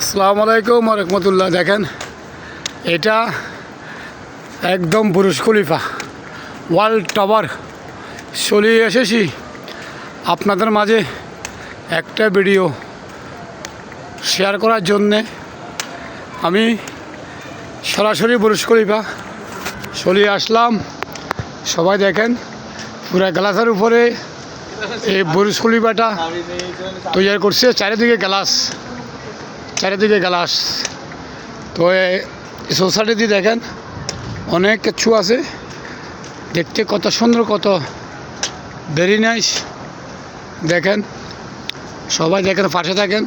আসসালামু আলাইকুম রহমতুল্লাহ। দেখেন এটা একদম বুরুজ খলিফা ওয়ার্ল্ড টাওয়ার চলিয়ে এসেছি আপনাদের মাঝে একটা ভিডিও শেয়ার করার জন্যে। আমি সরাসরি বুরুজ খলিফা চলিয়ে আসলাম। সবাই দেখেন পুরা গ্লাসের উপরে এই বুরুজ খলিফাটা তৈরি করছে, চারিদিকে গ্লাস। তো এই সোসাইটিতে দেখেন অনেক কিছু আছে, দেখতে কত সুন্দর, কত ভেরি নাইস। দেখেন সবাই দেখেন, পাশে থাকেন।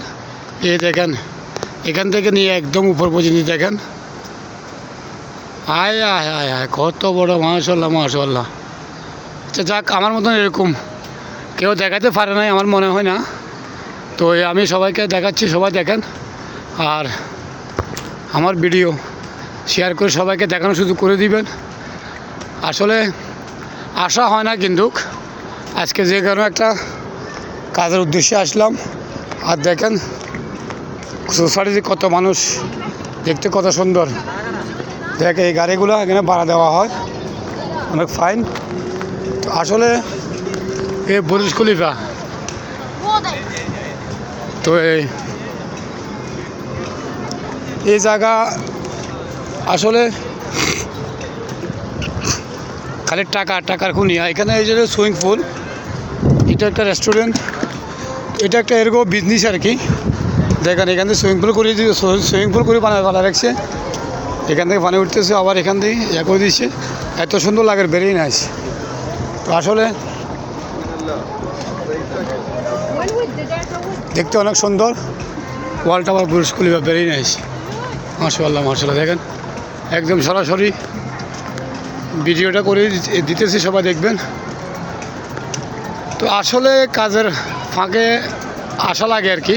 এই দেখেন এখান থেকে নিয়ে একদম উপর পর্যন্ত দেখেন। আয় আয় আয় আয় কত বড়, মাশাআল্লাহ মাশাআল্লাহ। আচ্ছা যাক, আমার মতন এরকম কেউ দেখাতে পারে নাই আমার মনে হয় না। তো আমি সবাইকে দেখাচ্ছি, সবাই দেখেন। আর আমার ভিডিও শেয়ার করে সবাইকে দেখানো শুধু করে দিবেন। আসলে আশা হয় না, কিন্তু আজকে যে কোনো একটা কাজের উদ্দেশ্যে আসলাম। আর দেখেন সোসাইটিতে কত মানুষ, দেখতে কত সুন্দর। দেখ এই গাড়িগুলো এখানে ভাড়া দেওয়া হয়, অনেক ফাইন। তো আসলে এই বুরুজ খলিফা, তো এই জায়গা আসলে খালি টাকার খুনিয়া। এখানে এই যে সুইমিং পুল, এটা একটা রেস্টুরেন্ট, এটা একটা এরকম বিজনেস আর কি। দেখেন এখান থেকে সুইমিং পুল করে বানা রাখছে। এখান থেকে পানি উঠতেছে, আবার এখান থেকে ইয়ে করে দিচ্ছে। এত সুন্দর লাগে, ভেরি নাইস। তো আসলে দেখতে অনেক সুন্দর। ওয়ার্ল্ড টাওয়ার বুরুজ খলিফা, ভেরি নাইস, মাশাআল্লাহ মাশাআল্লাহ। দেখেন একদম সরাসরি ভিডিওটা করে দিতেছি, সবাই দেখবেন। তো আসলে কাজের ফাঁকে আসা লাগে আর কি,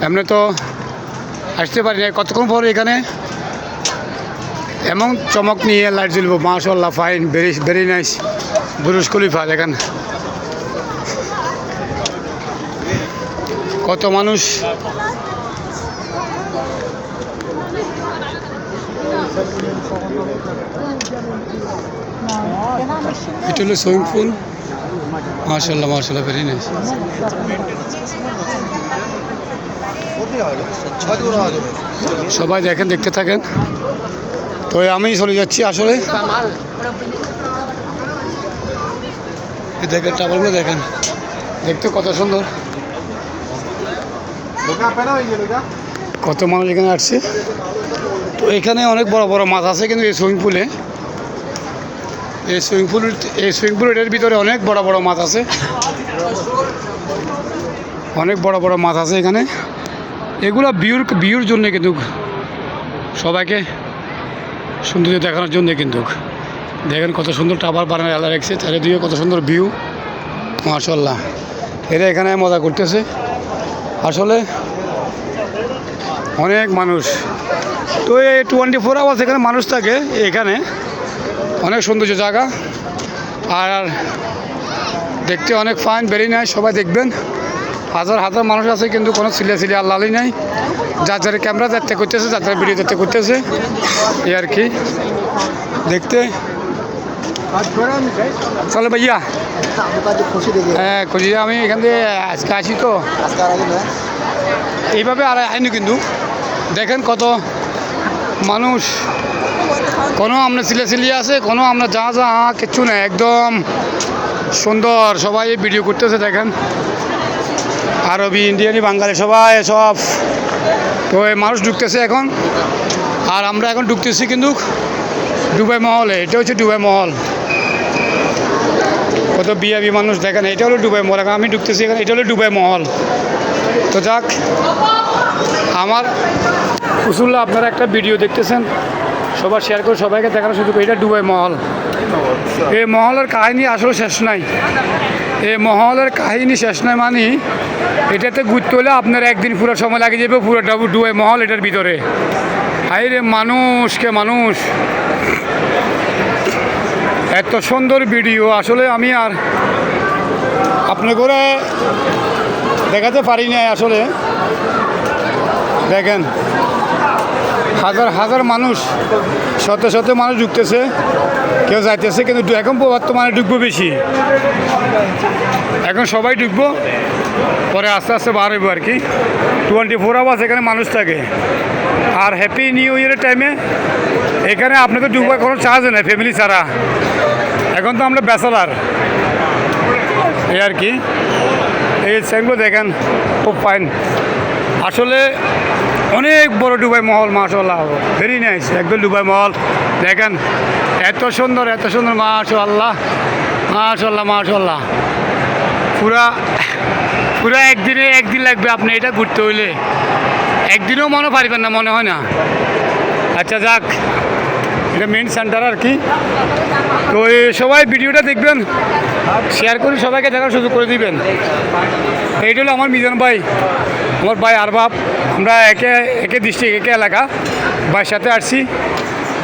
এমনি তো আসতে পারি না। কতক্ষণ পর এখানে এমন চমক নিয়ে লাইট জ্বলবো, মাশাআল্লাহ ফাইন, ভেরি নাইস বুরুজ খলিফা। দেখেন কত মানুষ। এটা হলো সুইমিং পুল, মাশাআল্লাহ মাশাআল্লাহ, ভেরি নাইস। সবাই দেখেন, দেখতে থাকেন। তো আমি চলে যাচ্ছি আসলে। দেখেন টাওয়ারগুলো দেখেন, দেখতে কত সুন্দর। কত মানুষ এখানে আসছে। তো এখানে অনেক বড় বড় মাছ আছে, কিন্তু এই সুইমিং পুল এটার ভিতরে অনেক বড় বড় মাছ আছে, অনেক বড় বড় মাছ আছে এখানে। এগুলো ভিউর জন্য, কিন্তু সবাইকে সৌন্দর্য দেখানোর জন্য। কিন্তু দেখেন কত সুন্দর টাওয়ার বানানো এলা রাখছে, চারিদিকে কত সুন্দর ভিউ, মাশাআল্লাহ। এরা এখানে মজা করতেছে। আসলে অনেক মানুষ, তো এই 24 আওয়ার্স এখানে মানুষ থাকে। এখানে অনেক সৌন্দর্য জায়গা, আর দেখতে অনেক ফাইন, ভেরি নাইস। সবাই দেখবেন, হাজার হাজার মানুষ আছে, কিন্তু কোনো সিলে আল্লাহই নাই। যার যার ক্যামেরা দেখতে করতেছে, যার যার ভিডিও দেখতে করতেছে, এই আর কি। দেখতে চলে ভাইয়া, হ্যাঁ খুশি। আমি এখান থেকে আজকে আসি, তো এইভাবে আর আইনি। কিন্তু দেখেন কত মানুষ, কোনো আমরা সিলিয়ে আছে, কোনো আমরা যা কিচ্ছু নেই, একদম সুন্দর। সবাই ভিডিও করতেছে, দেখেন আরবি, ইন্ডিয়ানি, বাঙালি সবাই সব। তো এই মানুষ ঢুকতেছে এখন, আর আমরা এখন ঢুকতেছি কিন্তু দুবাই মহলে। এটা হচ্ছে দুবাই মহল, কত বিয়াবি মানুষ দেখেন। এটা হলো দুবাই মহল, এখন আমি ঢুকতেছি এখানে, এটা হলো দুবাই মহল। তো যাক, আমার উসুল্লাহ আপনারা একটা ভিডিও দেখতেছেন, সবার শেয়ার করে সবাইকে দেখানো শুধু। এটা দুবাই মহল। এই মহলের কাহিনী আসলে শেষ নাই। এই মহলের কাহিনী শেষ নাই মানে এটাতে ঘুরতে হলে আপনার একদিন পুরো সময় লাগে যাবে, পুরো দুবাই মহল এটার ভিতরে। হাই রে মানুষ, এত সুন্দর ভিডিও আসলে আমি আর আপনার করে দেখাতে পারি না আসলে। দেখেন হাজার হাজার মানুষ, শত শত মানুষ ঢুকতেছে, কেউ যাইতেছে, কিন্তু এখন বর্তমানে ঢুকবো বেশি। এখন সবাই ঢুকবো, পরে আস্তে আস্তে বার হইব আর কি। 24 আওয়ার্স এখানে মানুষ থাকে। আর হ্যাপি নিউ ইয়ারের টাইমে এখানে আপনাদের ঢুকবার কোনো চার্জ নেই ফ্যামিলি ছাড়া। এখন তো আমরা ব্যাচেলার, এই আর কি। এই সেগুলো দেখেন খুব ফাইন, আসলে অনেক বড় দুবাই মহল, মাশাআল্লাহ ভেরি নাইস, একদম দুবাই মহল দেখেন, এত সুন্দর এত সুন্দর, মাশাআল্লাহ মাশাআল্লাহ মাশাআল্লাহ। পুরা পুরা একদিন লাগবে আপনি এটা ঘুরতে হইলে, একদিনও মনে পারবেন না, মনে হয় না। আচ্ছা যাক, এটা মেইন সেন্টার আর কি। তো সবাই ভিডিওটা দেখবেন, শেয়ার করে সবাইকে দেখার সুযোগ করে দিবেন। এইটা হলো আমার মিজান ভাই, আমার ভাই আরবাব, আমরা একে ডিস্ট্রিক্ট একে এলাকা, ভাইয়ের সাথে আসছি।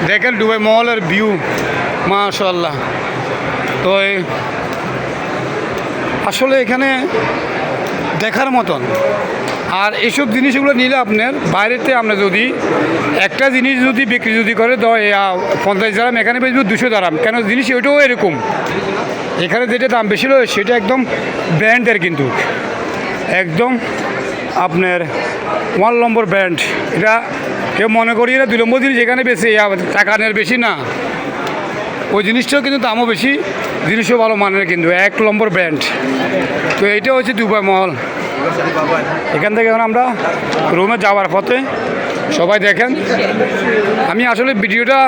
দেখেন দুবাই মহলের ভিউ, মাশাআল্লাহ। তো আসলে এখানে দেখার মতন। আর এইসব জিনিসগুলো নিলে আপনার বাইরেতে আমরা যদি একটা জিনিস যদি বিক্রি যদি করে 50 দারাম, এখানে বেচবো 200 দারাম। কেন জিনিস ওইটাও এরকম, এখানে যেটা দাম বেশি হলো সেটা একদম ব্র্যান্ডের, কিন্তু একদম আপনার 1 নম্বর ব্র্যান্ড। এটা কেউ মনে করি এটা 2 নম্বর জিনিস এখানে বেশি টাকা নেওয়ার বেশি না, ওই জিনিসটাও কিন্তু দামও বেশি, জিনিসও ভালো মানের, কিন্তু 1 নম্বর ব্র্যান্ড। তো এইটা হচ্ছে দুবাই মহল। এখান থেকে এখন আমরা রুমে যাওয়ার পথে সবাই দেখেন, আমি আসলে ভিডিওটা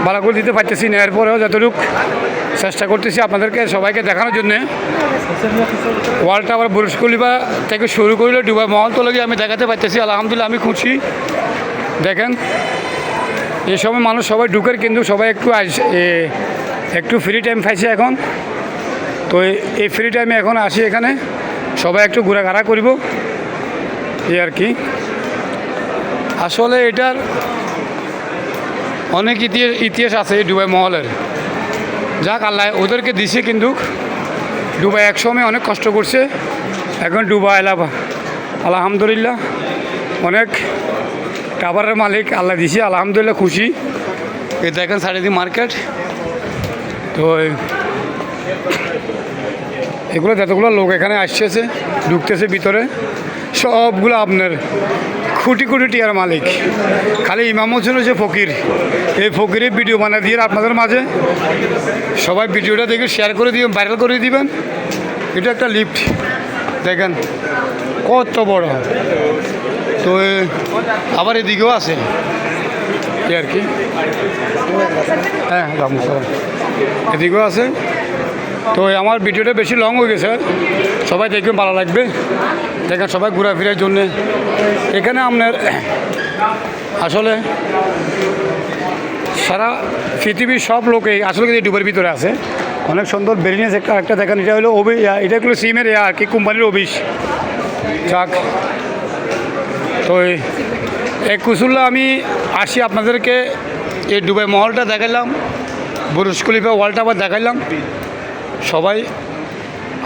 ভালো করে দিতে পারতেছি না, এরপরেও যতটুকু চেষ্টা করতেছি আপনাদেরকে সবাইকে দেখানোর জন্যে। ওয়ার্ল্ড টাওয়ার, বুর্জ খলিফা থেকে শুরু করলে দুবাই মহল তো লাগে আমি দেখাতে পারতেছি, আলহামদুলিল্লাহ আমি খুশি। দেখেন এই সময় মানুষ সবাই ঢুকের, কিন্তু সবাই একটু ফ্রি টাইম পাইছে এখন। তো এই ফ্রি টাইমে এখন আসি এখানে, সবাই একটু ঘোরাঘাড়া করব, এই আর কি। আসলে এটার অনেক ইতিহাস আছে এই দুবাই মহলের। যাক আল্লাহ ওদেরকে দিছে, কিন্তু দুবাই এক সময় অনেক কষ্ট করছে, এখন দুবাই আলহামদুলিল্লাহ অনেক টাওয়ারের মালিক আল্লাহ দিছে, আলহামদুলিল্লাহ খুশি। এই দেখেন চারিদিকে মার্কেট। তো এগুলো যতগুলো লোক এখানে আসছে ঢুকতেছে ভিতরে, সবগুলো আপনার কোটি কোটি টিয়ার মালিক। খালি ইমাম হোসেন হচ্ছে ফকির, এই ফকিরের ভিডিও বানিয়ে দিয়ে আপনাদের মাঝে সবাই ভিডিওটা দেখে শেয়ার করে দিবেন, ভাইরাল করে দিবেন। এটা একটা লিফট দেখেন কত বড়। তো আবার এদিকেও আছে এই আর কি, হ্যাঁ এদিকেও আছে। তো আমার ভিডিওটা বেশি লং হয়ে গেছে, সবাই দেখবেন, ভালো লাগবে। দেখেন সবাই ঘোরাফেরার জন্যে এখানে আপনার আসলে সারা পৃথিবীর সব লোকেই আসলে এই ডুবের ভিতরে আছে। অনেক সুন্দর বেরিনেস একটা দেখেন, এটা হলো এটা হলো সিমের আর কি, কোম্পানির অফিস। যাক, তো এই কুসুল্লা আমি আসি আপনাদেরকে এই দুবাই মহলটা দেখাইলাম, বুর্জ খলিফা, ওয়ার্ল্ড টাওয়ার দেখাইলাম। সবাই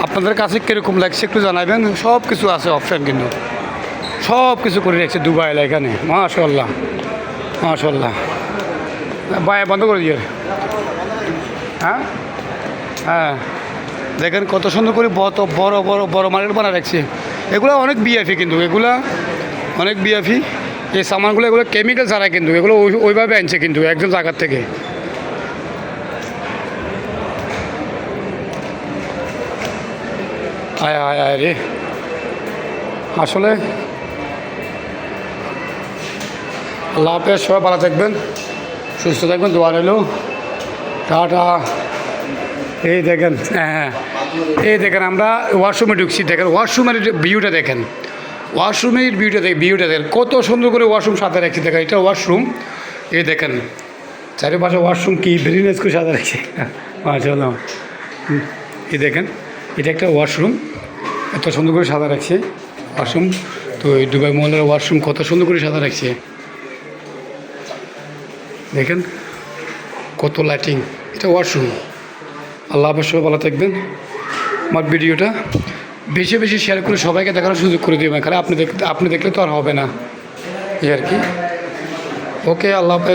আপনাদের কাছে কীরকম লাগছে একটু জানাবেন। সব কিছু আছে অপশান, কিন্তু সব কিছু করে রেখেছে দুবাই এখানে, মাশাআল্লাহ মাশাআল্লাহ। বন্ধ করে দিয়ে, হ্যাঁ হ্যাঁ দেখেন কত সুন্দর করে বড় বড় বড় মার্কেট বানা রাখছে। এগুলো অনেক বিএফি, কিন্তু এগুলা অনেক বিএফি। এই সামানগুলো এগুলো কেমিক্যাল ছাড়া, কিন্তু এগুলো ওইভাবে আনছে কিন্তু একজন জায়গার থেকে। আয় আয় আয় রে, আসলে আল্লাহ হাফেজ, সবাই ভালো থাকবেন, সুস্থ থাকবেন, দোয়া রইল, টাটা। এই দেখেন, হ্যাঁ এই দেখেন আমরা ওয়াশরুমে ঢুকছি, দেখেন ওয়াশরুমের ভিউটা দেখেন, ওয়াশরুমের ভিউটা দেখেন কত সুন্দর করে ওয়াশরুম সাথে রাখছি। দেখেন এটা ওয়াশরুম, এই দেখেন চারিপাশে ওয়াশরুম কি ভেরিনেস করে সাথে রাখছি, মাশাআল্লাহ। এই দেখেন এটা একটা ওয়াশরুম, এত সুন্দর করে সাদা রাখছে ওয়াশরুম। তো এই দুবাই মহলের ওয়াশরুম কত সুন্দর করে সাদা রাখছে, দেখেন কত লাইটিং, এটা ওয়াশরুম। আল্লাহ হাফেজ, সবাই ভালো থাকবেন। আমার বেশি বেশি শেয়ার করে সবাইকে দেখানোর সুযোগ করে দিবেন, খালি আপনি দেখলে তো আর হবে না, এই আর কি। ওকে, আল্লাহ হাফেজ।